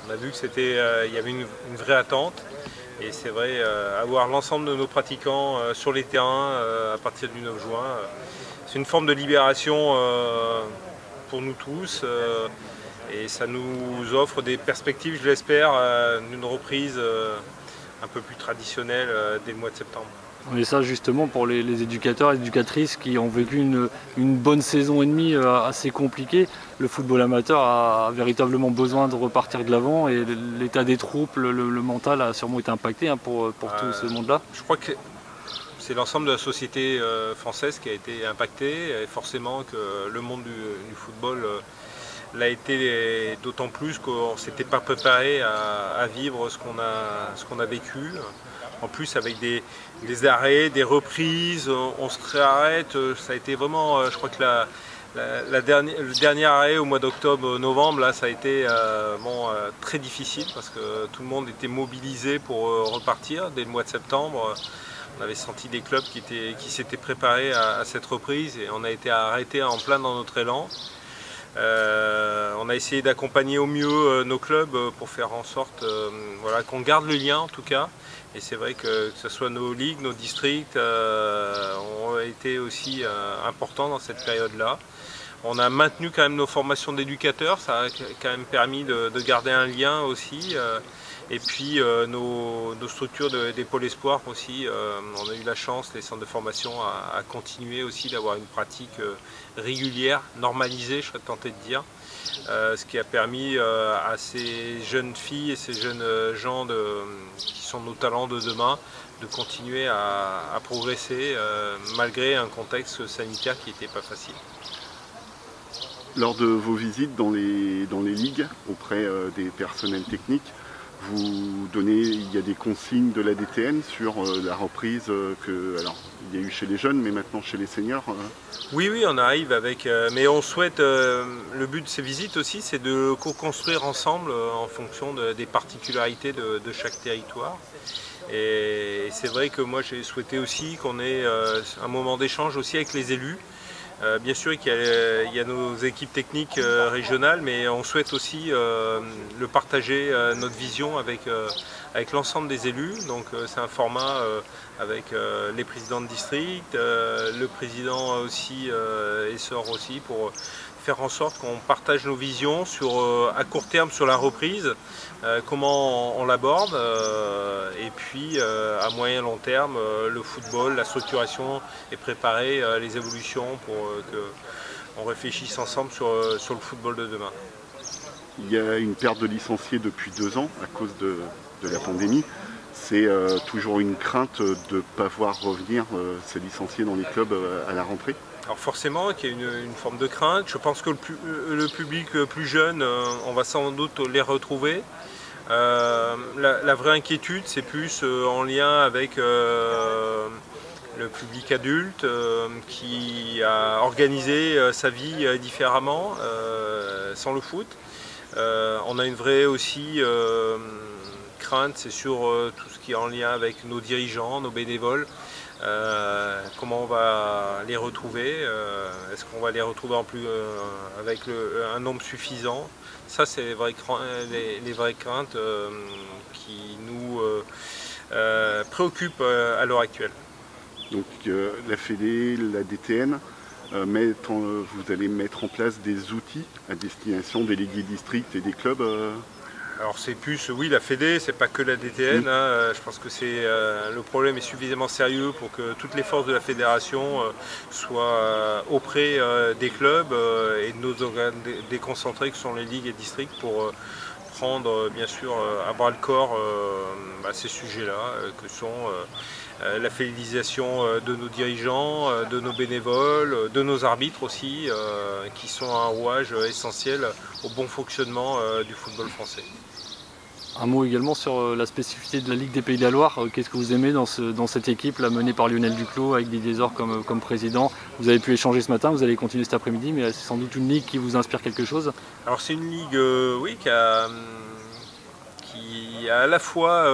On a vu que il y avait une vraie attente. Et c'est vrai, avoir l'ensemble de nos pratiquants sur les terrains à partir du 9 juin, c'est une forme de libération pour nous tous. Et ça nous offre des perspectives, je l'espère, d'une reprise un peu plus traditionnelle dès le mois de septembre. Et ça justement pour les éducateurs et éducatrices qui ont vécu une bonne saison et demie assez compliquée, le football amateur a véritablement besoin de repartir de l'avant et l'état des troupes, le mental a sûrement été impacté pour tout ce monde-là. Je crois que c'est l'ensemble de la société française qui a été impactée et forcément que le monde du football l'a été d'autant plus qu'on ne s'était pas préparé à vivre ce qu'on a vécu. En plus avec des arrêts, des reprises, on se réarrête, ça a été vraiment, je crois que le dernier arrêt au mois d'octobre-novembre, là ça a été très difficile parce que tout le monde était mobilisé pour repartir dès le mois de septembre. On avait senti des clubs qui s'étaient préparés à cette reprise et on a été arrêtés en plein dans notre élan. On a essayé d'accompagner au mieux nos clubs pour faire en sorte qu'on garde le lien en tout cas. Et c'est vrai que ce soit nos ligues, nos districts ont été aussi importants dans cette période-là. On a maintenu quand même nos formations d'éducateurs, ça a quand même permis de garder un lien aussi. Et puis nos structures des pôles espoirs aussi, on a eu la chance, les centres de formation, à continuer aussi d'avoir une pratique régulière, normalisée, je serais tenté de dire. Ce qui a permis à ces jeunes filles et ces jeunes gens qui sont nos talents de demain de continuer à progresser malgré un contexte sanitaire qui n'était pas facile. Lors de vos visites dans les ligues auprès des personnels techniques, il y a des consignes de la DTN sur la reprise alors il y a eu chez les jeunes, mais maintenant chez les seniors. Oui, on arrive avec, mais on souhaite, le but de ces visites aussi, c'est de co-construire ensemble en fonction des particularités de chaque territoire. Et c'est vrai que moi j'ai souhaité aussi qu'on ait un moment d'échange aussi avec les élus. Bien sûr qu'il y a nos équipes techniques régionales, mais on souhaite aussi le partager, notre vision avec l'ensemble des élus. Donc c'est un format avec les présidents de district, le président aussi Essor aussi, pour faire en sorte qu'on partage nos visions à court terme sur la reprise, comment on l'aborde, et puis à moyen long terme, le football, la structuration et préparer les évolutions pour qu'on réfléchisse ensemble sur le football de demain. Il y a une perte de licenciés depuis 2 ans à cause de la pandémie. C'est toujours une crainte de ne pas voir revenir ces licenciés dans les clubs à la rentrée. Alors forcément qu'il y a une forme de crainte. Je pense que le public plus jeune, on va sans doute les retrouver. La vraie inquiétude, c'est plus en lien avec le public adulte qui a organisé sa vie différemment sans le foot. On a une vraie aussi crainte, c'est sur tout ce qui est en lien avec nos dirigeants, nos bénévoles. Comment on va les retrouver, est-ce qu'on va les retrouver avec un nombre suffisant? Ça c'est les vraies craintes qui nous préoccupent à l'heure actuelle. Donc la Fédé, la DTN, vous allez mettre en place des outils à destination des ligues districts et des clubs Alors c'est plus, oui, la Fédé, c'est pas que la DTN, je pense que le problème est suffisamment sérieux pour que toutes les forces de la fédération soient auprès des clubs et de nos organes déconcentrés que sont les ligues et districts pour prendre bien sûr à bras le corps ces sujets-là, que sont la fidélisation de nos dirigeants, de nos bénévoles, de nos arbitres aussi, qui sont un rouage essentiel au bon fonctionnement du football français. Un mot également sur la spécificité de la Ligue des Pays de la Loire. Qu'est-ce que vous aimez dans cette équipe là, menée par Lionel Duclos avec Didier Zor comme président? Vous avez pu échanger ce matin, vous allez continuer cet après-midi, mais c'est sans doute une ligue qui vous inspire quelque chose? Alors c'est une ligue oui, qui a à la fois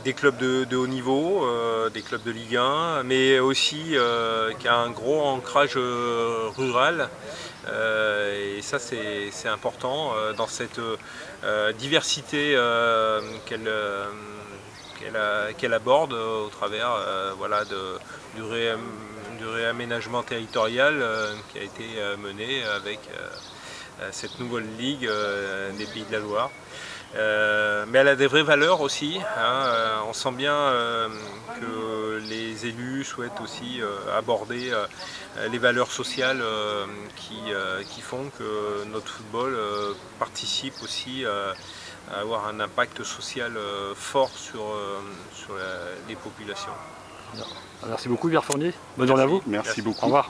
des clubs de haut niveau, des clubs de Ligue 1, mais aussi qui a un gros ancrage rural. Et ça c'est important dans cette diversité qu'elle aborde au travers voilà, du réaménagement territorial qui a été mené avec cette nouvelle ligue des Pays de la Loire. Mais elle a des vraies valeurs aussi, hein. On sent bien que les élus souhaitent aussi aborder les valeurs sociales qui font que notre football participe aussi à avoir un impact social fort sur les populations. Merci beaucoup Pierre Fournier, bonne journée à vous. Merci beaucoup. Au revoir.